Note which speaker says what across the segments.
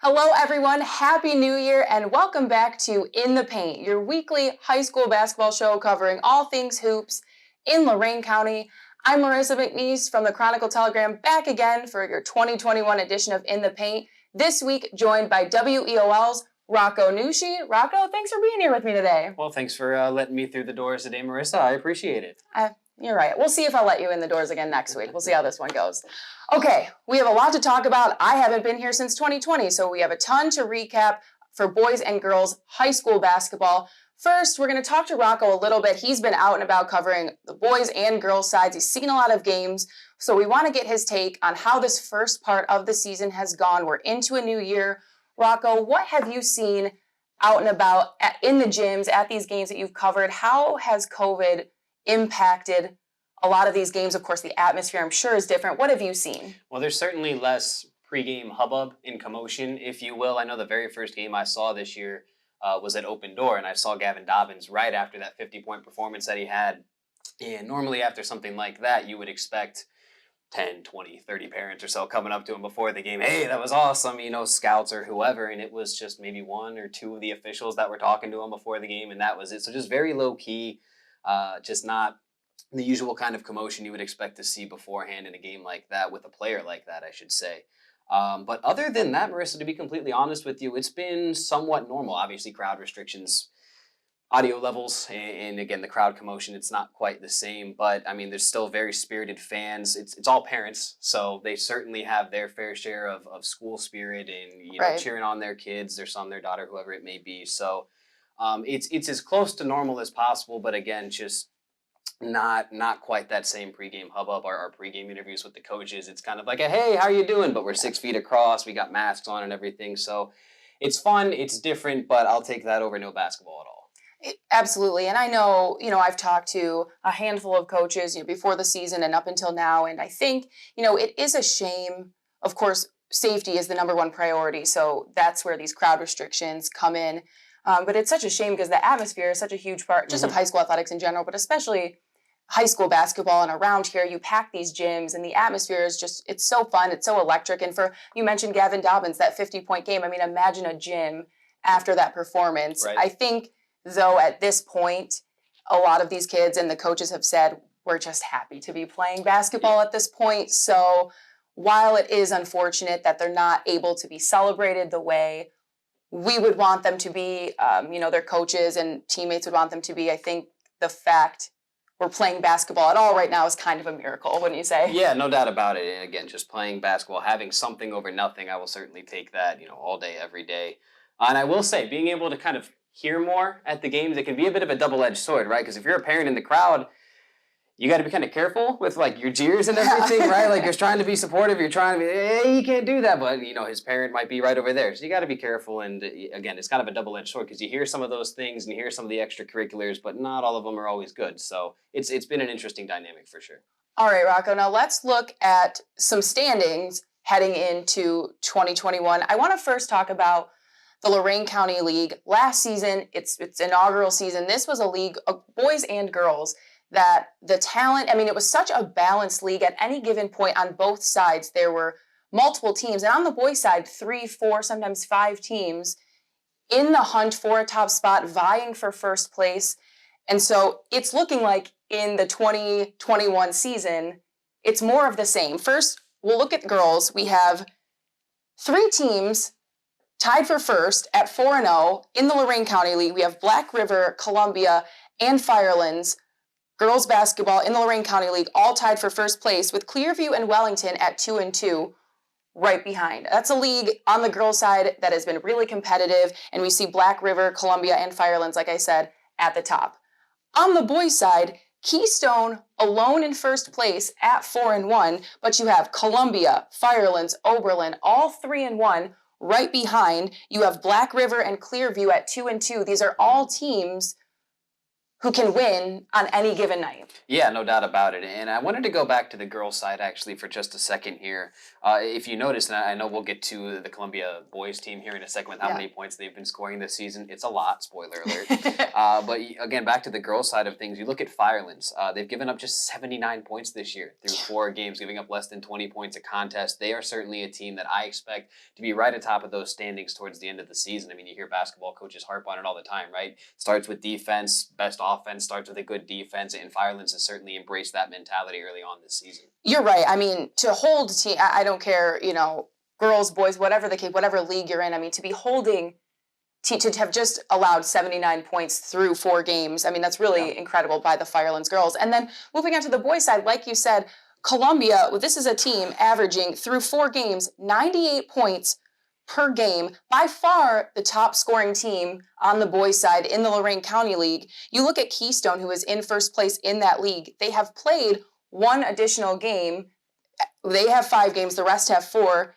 Speaker 1: Hello, everyone. Happy New Year, and welcome back to In the Paint, your weekly high school basketball show covering all things hoops in Lorraine County. I'm Marissa McNeese from the Chronicle Telegram, back again for your 2021 edition of In the Paint. This week, joined by WEOL's Rocco Nushi. Rocco, thanks for being here with me today.
Speaker 2: Well, thanks for letting me through the doors today, Marissa. I appreciate it.
Speaker 1: You're right. We'll see if I'll let you in the doors again next week. We'll see how this one goes. Okay, we have a lot to talk about. I haven't been here since 2020, so we have a ton to recap for boys and girls high school basketball. First, we're going to talk to Rocco a little bit. He's been out and about covering the boys and girls sides. He's seen a lot of games, so we want to get his take on how this first part of the season has gone. We're into a new year. Rocco, what have you seen out and about in the gyms at these games that you've covered? How has COVID impacted a lot of these games? Of course, the atmosphere, I'm sure, is different. What have you seen?
Speaker 2: Well, there's certainly less pregame hubbub and commotion, if you will. I know the very first game I saw this year was at Open Door, and I saw Gavin Dobbins right after that 50-point performance that he had. And normally after something like that, you would expect 10, 20, 30 parents or so coming up to him before the game. Hey, that was awesome, scouts or whoever. And it was just maybe one or two of the officials that were talking to him before the game, and that was it. So just very low key, just not the usual kind of commotion you would expect to see beforehand in a game like that with a player like that, I should say. But other than that, Marissa, to be completely honest with you, it's been somewhat normal. Obviously, crowd restrictions, audio levels, and again, the crowd commotion, it's not quite the same. But, I mean, there's still very spirited fans. It's all parents, so they certainly have their fair share of school spirit and,
Speaker 1: Right.
Speaker 2: cheering on their kids, their son, their daughter, whoever it may be. So it's as close to normal as possible, but again, just not quite that same pregame hubbub. Our pregame interviews with the coaches, it's kind of like a, hey, how you doing? But we're 6 feet across, we got masks on and everything. So it's fun, it's different, but I'll take that over no basketball at all.
Speaker 1: Absolutely. And I know, I've talked to a handful of coaches, before the season and up until now. And I think, it is a shame. Of course, safety is the number one priority. So that's where these crowd restrictions come in. But it's such a shame because the atmosphere is such a huge part just of high school athletics in general, but especially high school basketball. And around here, you pack these gyms and the atmosphere is just, it's so fun. It's so electric. And you mentioned Gavin Dobbins, that 50-point game. I mean, imagine a gym after that performance.
Speaker 2: Right.
Speaker 1: I think, though, at this point, a lot of these kids and the coaches have said, we're just happy to be playing basketball at this point. So while it is unfortunate that they're not able to be celebrated the way we would want them to be, their coaches and teammates would want them to be, I think the fact we're playing basketball at all right now is kind of a miracle, wouldn't you say?
Speaker 2: Yeah, no doubt about it. And again, just playing basketball, having something over nothing, I will certainly take that, all day, every day. And I will say, being able to kind of hear more at the games, it can be a bit of a double-edged sword, right? Because if you're a parent in the crowd, you got to be kind of careful with your jeers and everything, right? You're trying to be supportive, you're trying to be, hey, you can't do that, but his parent might be right over there. So you got to be careful. And again, it's kind of a double-edged sword because you hear some of those things and you hear some of the extracurriculars, but not all of them are always good. So it's been an interesting dynamic for sure.
Speaker 1: All right, Rocco. Now let's look at some standings heading into 2021. I want to first talk about the Lorraine County League. Last season, its inaugural season, this was a league of boys and girls that the talent, it was such a balanced league at any given point on both sides. There were multiple teams, and on the boys' side, 3, 4, sometimes 5 teams in the hunt for a top spot, vying for first place. And so it's looking like in the 2021 season, it's more of the same. First, we'll look at girls. We have 3 teams tied for first at 4-0 in the Lorraine County League. We have Black River, Columbia, and Firelands girls basketball in the Lorraine County League, all tied for first place, with Clearview and Wellington at 2-2 right behind. That's a league on the girls' side that has been really competitive, and we see Black River, Columbia, and Firelands, like I said, at the top. On the boys' side, Keystone alone in first place at 4-1, but you have Columbia, Firelands, Oberlin, all 3-1 right behind. You have Black River and Clearview at 2-2. These are all teams who can win on any given night.
Speaker 2: Yeah, no doubt about it. And I wanted to go back to the girls' side actually for just a second here. If you notice, and I know we'll get to the Columbia boys team here in a second with how many points they've been scoring this season. It's a lot, spoiler alert. But again, back to the girls' side of things, you look at Firelands. They've given up just 79 points this year through 4 games, giving up less than 20 points a contest. They are certainly a team that I expect to be right atop of those standings towards the end of the season. I mean, you hear basketball coaches harp on it all the time, right? Starts with defense, best offense starts with a good defense, and Firelands has certainly embraced that mentality early on this season.
Speaker 1: You're right. I mean, to hold a team, I don't care, girls, boys, whatever the case, whatever league you're in. I mean, to be holding, to have just allowed 79 points through 4 games, I mean, that's really incredible by the Firelands girls. And then moving on to the boys' side, like you said, Columbia, this is a team averaging through 4 games, 98 points per game, by far the top scoring team on the boys' side in the Lorraine County League. You look at Keystone, who is in first place in that league. They have played 1 additional game. They have 5 games, the rest have 4,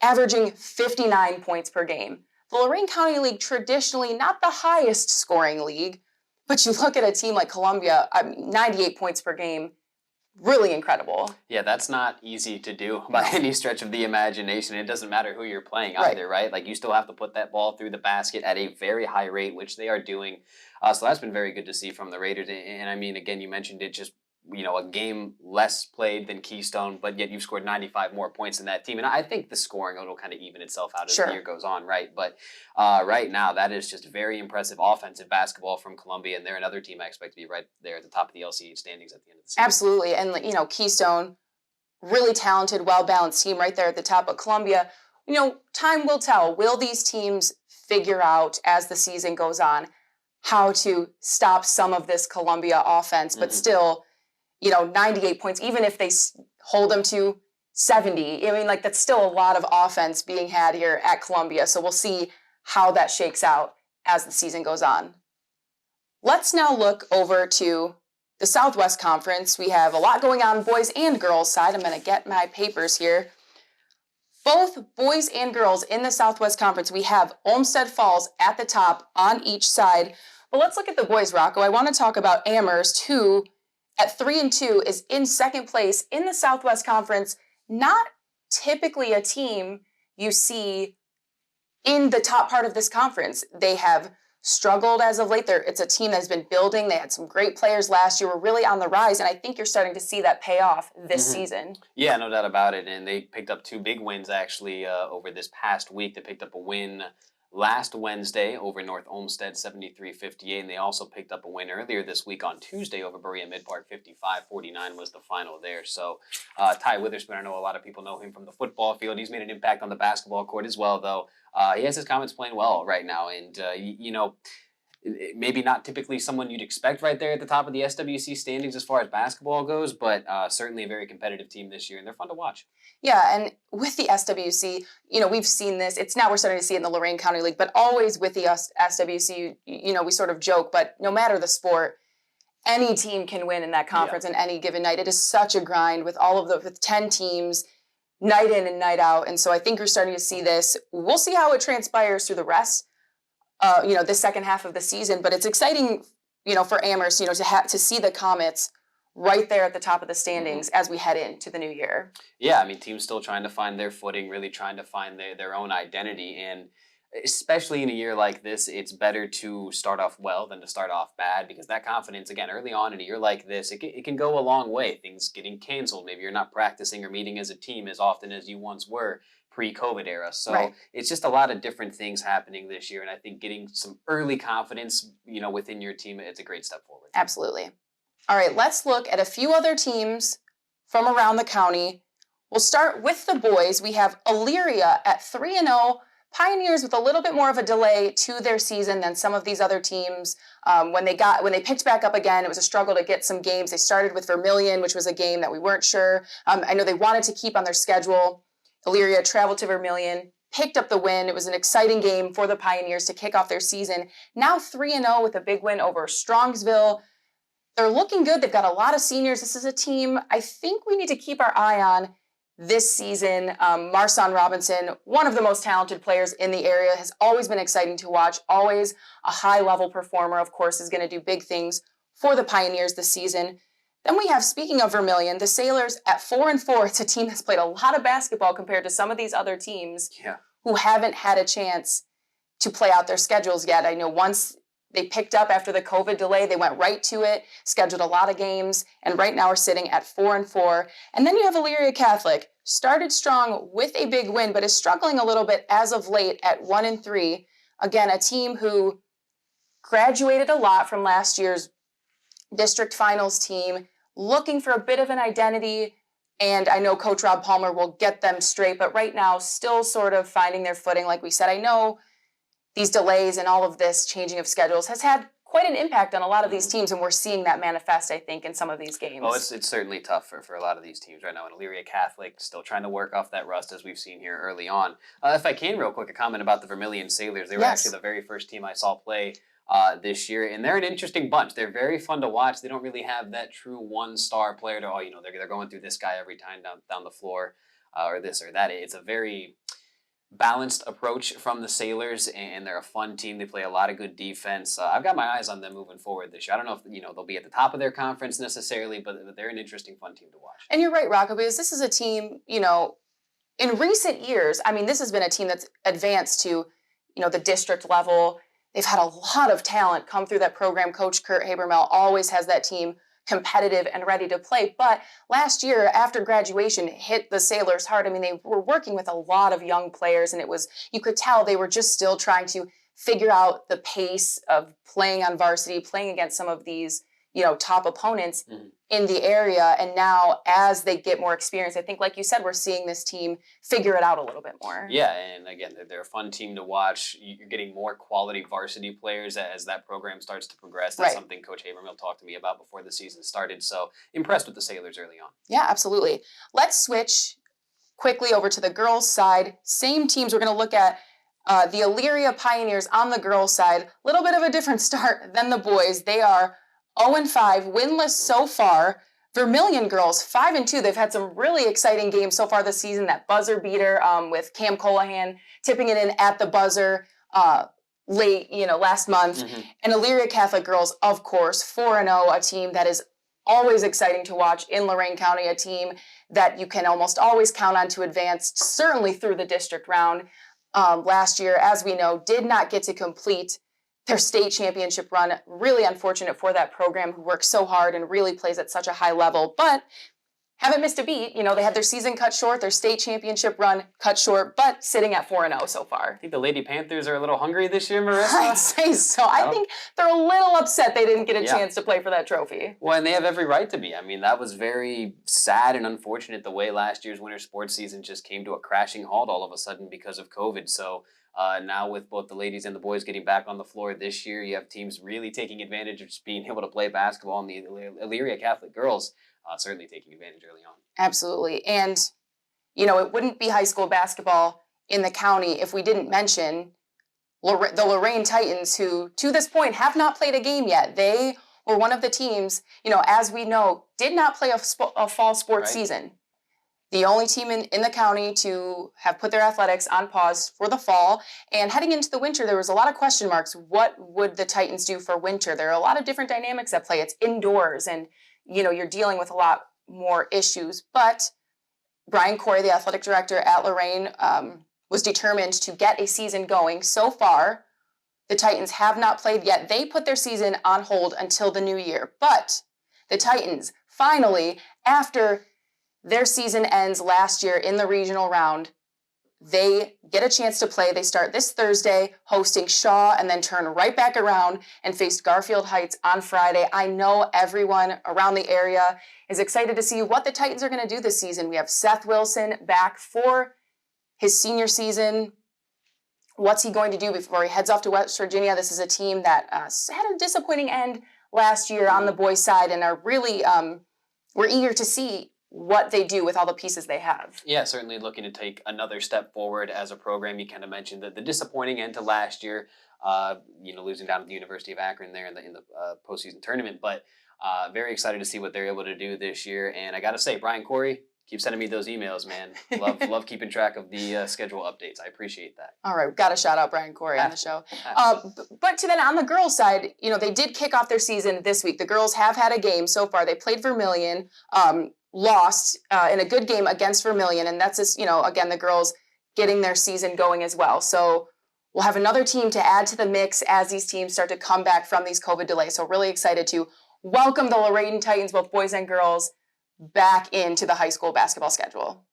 Speaker 1: averaging 59 points per game. The Lorraine County League, traditionally not the highest scoring league, but you look at a team like Columbia, 98 points per game. Really incredible.
Speaker 2: Yeah, that's not easy to do by any stretch of the imagination. It doesn't matter who you're playing either, right? Like, you still have to put that ball through the basket at a very high rate, which they are doing. So that's been very good to see from the Raiders. And I mean, again, you mentioned it, just a game less played than Keystone, but yet you've scored 95 more points than that team. And I think the scoring will kind of even itself out as the year goes on, right? But right now, that is just very impressive offensive basketball from Columbia, and they're another team I expect to be right there at the top of the LCA standings at the end of the season.
Speaker 1: Absolutely. And, Keystone, really talented, well-balanced team right there at the top. But Columbia, time will tell. Will these teams figure out as the season goes on how to stop some of this Columbia offense, but still, 98 points, even if they hold them to 70. I mean, that's still a lot of offense being had here at Columbia. So we'll see how that shakes out as the season goes on. Let's now look over to the Southwest Conference. We have a lot going on boys and girls side. I'm going to get my papers here. Both boys and girls in the Southwest Conference, we have Olmsted Falls at the top on each side. But let's look at the boys, Rocco. I want to talk about Amherst, who at 3-2 is in second place in the Southwest Conference. Not typically a team you see in the top part of this conference. They have struggled as of late. It's a team that's been building. They had some great players last year, were really on the rise, and I think you're starting to see that pay off this season. Yeah,
Speaker 2: no doubt about it. And they picked up 2 big wins actually over this past week. They picked up a win last Wednesday over North Olmsted, 73-58, and they also picked up a win earlier this week on Tuesday over Berea Mid-Park, 55-49 was the final there. So Ty Witherspoon, I know a lot of people know him from the football field. He's made an impact on the basketball court as well, though. He has his Comets playing well right now, and maybe not typically someone you'd expect right there at the top of the SWC standings as far as basketball goes, but certainly a very competitive team this year, and they're fun to watch.
Speaker 1: Yeah, and with the SWC, we've seen this. It's now we're starting to see it in the Lorraine County League, but always with the SWC, we sort of joke, but no matter the sport, any team can win in that conference on any given night. It is such a grind with with 10 teams, night in and night out, and so I think you're starting to see this. We'll see how it transpires through the rest the second half of the season. But it's exciting, for Amherst, to see the Comets right there at the top of the standings as we head into the new year.
Speaker 2: Yeah, I mean, teams still trying to find their footing, really trying to find their own identity. And especially in a year like this, it's better to start off well than to start off bad, because that confidence, again, early on in a year like this, it can go a long way. Things getting canceled. Maybe you're not practicing or meeting as a team as often as you once were pre-COVID era. So it's just a lot of different things happening this year. And I think getting some early confidence, within your team, it's a great step forward.
Speaker 1: Absolutely. All right, let's look at a few other teams from around the county. We'll start with the boys. We have Elyria at 3-0. Pioneers with a little bit more of a delay to their season than some of these other teams. When they picked back up again, it was a struggle to get some games. They started with Vermillion, which was a game that we weren't sure. I know they wanted to keep on their schedule. Elyria traveled to Vermillion, picked up the win. It was an exciting game for the Pioneers to kick off their season. Now 3-0 with a big win over Strongsville. They're looking good. They've got a lot of seniors. This is a team I think we need to keep our eye on this season. Marson Robinson, one of the most talented players in the area, has always been exciting to watch, always a high-level performer, of course, is going to do big things for the Pioneers this season. Then we have, speaking of Vermillion, the Sailors at 4-4. It's a team that's played a lot of basketball compared to some of these other teams who haven't had a chance to play out their schedules yet. I know once they picked up after the COVID delay, they went right to it, scheduled a lot of games, and right now are sitting at 4-4. And then you have Elyria Catholic, started strong with a big win, but is struggling a little bit as of late at 1-3. Again, a team who graduated a lot from last year's district finals team, looking for a bit of an identity, and I know Coach Rob Palmer will get them straight, but right now still sort of finding their footing. Like we said, I know these delays and all of this changing of schedules has had quite an impact on a lot of these teams, and we're seeing that manifest, I think, in some of these games.
Speaker 2: Oh, it's certainly tough for a lot of these teams right now. And Elyria Catholic still trying to work off that rust, as we've seen here early on. If I can, real quick, a comment about the Vermillion Sailors. They were actually the very first team I saw play this year, and they're an interesting bunch. They're very fun to watch. They don't really have that true one-star player to, they're going through this guy every time down the floor, or this or that. It's a very balanced approach from the Sailors, and they're a fun team. They play a lot of good defense. I've got my eyes on them moving forward this year. I don't know if they'll be at the top of their conference necessarily, but they're an interesting, fun team to watch.
Speaker 1: And you're right, Rocco, because this is a team, in recent years, I mean, this has been a team that's advanced to, the district level. They've had a lot of talent come through that program. Coach Kurt Habermel always has that team competitive and ready to play. But last year, after graduation, hit the Sailors hard. I mean, they were working with a lot of young players, and you could tell they were just still trying to figure out the pace of playing on varsity, playing against some of these, top opponents in the area. And now, as they get more experience, I think, like you said, we're seeing this team figure it out a little bit more.
Speaker 2: Yeah, and again, they're a fun team to watch. You're getting more quality varsity players as that program starts to progress. That's something Coach Habermill talked to me about before the season started. So impressed with the Sailors early on.
Speaker 1: Yeah, absolutely. Let's switch quickly over to the girls' side. Same teams. We're going to look at the Elyria Pioneers on the girls' side. A little bit of a different start than the boys. They are 0-5, winless so far. Vermillion girls, 5-2. They've had some really exciting games so far this season. That buzzer beater with Cam Colahan tipping it in at the buzzer late, last month. And Elyria Catholic girls, of course, 4-0, a team that is always exciting to watch in Lorraine County, a team that you can almost always count on to advance, certainly through the district round. Last year, as we know, did not get to complete their state championship run. Really unfortunate for that program who works so hard and really plays at such a high level, but haven't missed a beat. They had their season cut short, their state championship run cut short, but sitting at 4-0 so far.
Speaker 2: I think the Lady Panthers are a little hungry this year, Marissa.
Speaker 1: I'd say so. I think they're a little upset they didn't get a chance to play for that trophy.
Speaker 2: Well, and they have every right to be. I mean, that was very sad and unfortunate the way last year's winter sports season just came to a crashing halt all of a sudden because of COVID. So now with both the ladies and the boys getting back on the floor this year, you have teams really taking advantage of just being able to play basketball, and the Elyria Catholic girls certainly taking advantage early on.
Speaker 1: Absolutely. And, it wouldn't be high school basketball in the county if we didn't mention the Lorraine Titans, who to this point have not played a game yet. They were one of the teams, as we know, did not play a fall sports season. The only team in the county to have put their athletics on pause for the fall. And heading into the winter, there was a lot of question marks. What would the Titans do for winter? There are a lot of different dynamics at play. It's indoors, and, you're dealing with a lot more issues. But Brian Corey, the athletic director at Lorraine, was determined to get a season going. So far, the Titans have not played yet. They put their season on hold until the new year. But the Titans, finally, after their season ends last year in the regional round, they get a chance to play. They start this Thursday hosting Shaw and then turn right back around and face Garfield Heights on Friday. I know everyone around the area is excited to see what the Titans are going to do this season. We have Seth Wilson back for his senior season. What's he going to do before he heads off to West Virginia? This is a team that had a disappointing end last year on the boys' side, and are really, we're eager to see what they do with all the pieces they have.
Speaker 2: Yeah, certainly looking to take another step forward as a program. You kind of mentioned the disappointing end to last year, losing down to the University of Akron there in the postseason tournament. But very excited to see what they're able to do this year. And I got to say, Brian Corey, Keep sending me those emails, man. Love keeping track of the schedule updates. I appreciate that.
Speaker 1: All right, we've got to shout out Brian Corey on the show. But then on the girls' side, they did kick off their season this week. The girls have had a game so far. They played Vermillion, lost in a good game against Vermillion, and that's just, again, the girls getting their season going as well. So we'll have another team to add to the mix as these teams start to come back from these COVID delays. So really excited to welcome the Lorraine Titans, both boys and girls, back into the high school basketball schedule.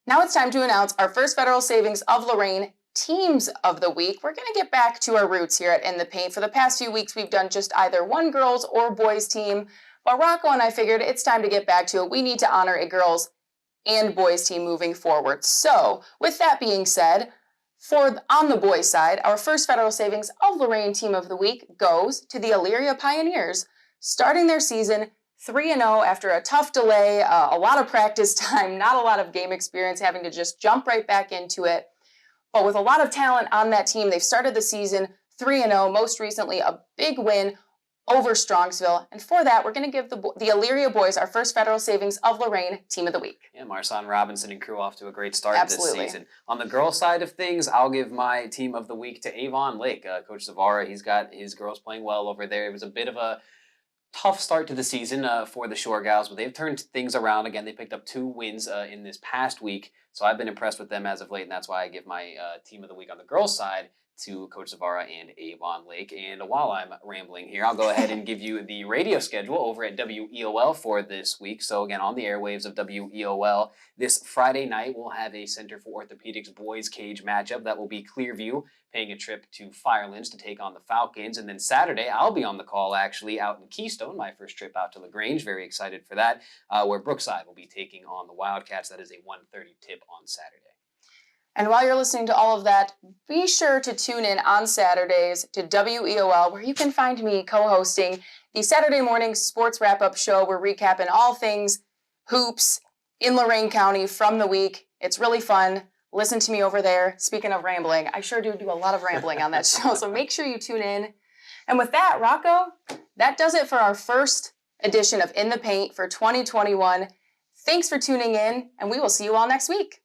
Speaker 1: Now it's time to announce our first Federal Savings of Lorraine Teams of the Week. We're going to get back to our roots here at In the Paint. For the past few weeks, we've done just either one girls or boys team, but Rocco and I figured it's time to get back to it. We need to honor a girls and boys team moving forward. So with that being said, on the boys side, our first Federal Savings of Lorraine Team of the Week goes to the Elyria Pioneers, starting their season 3-0 after a tough delay, a lot of practice time, not a lot of game experience, having to just jump right back into it. But with a lot of talent on that team, they've started the season 3-0, most recently a big win over Strongsville. And for that, we're going to give the Elyria boys our first Federal Savings of Lorraine Team of the Week.
Speaker 2: Yeah, Marsan Robinson and crew off to a great start
Speaker 1: Absolutely.
Speaker 2: This season. On the girls' side of things, I'll give my Team of the Week to Avon Lake. Coach Zavara, he's got his girls playing well over there. It was a bit of a tough start to the season for the Shore Gals, but they've turned things around. Again, they picked up 2 wins in this past week, so I've been impressed with them as of late, and that's why I give my Team of the Week on the girls' side to Coach Zavara and Avon Lake. And while I'm rambling here, I'll go ahead and give you the radio schedule over at WEOL for this week. So again, on the airwaves of WEOL, this Friday night, we'll have a Center for Orthopedics boys cage matchup. That will be Clearview paying a trip to Firelands to take on the Falcons. And then Saturday, I'll be on the call actually out in Keystone, my first trip out to LaGrange. Very excited for that, where Brookside will be taking on the Wildcats. That is a 1:30 tip on Saturday.
Speaker 1: And while you're listening to all of that, be sure to tune in on Saturdays to WEOL, where you can find me co-hosting the Saturday morning sports wrap-up show. We're recapping all things hoops in Lorraine County from the week. It's really fun. Listen to me over there. Speaking of rambling, I sure do a lot of rambling on that show, so make sure you tune in. And with that, Rocco, that does it for our first edition of In the Paint for 2021. Thanks for tuning in, and we will see you all next week.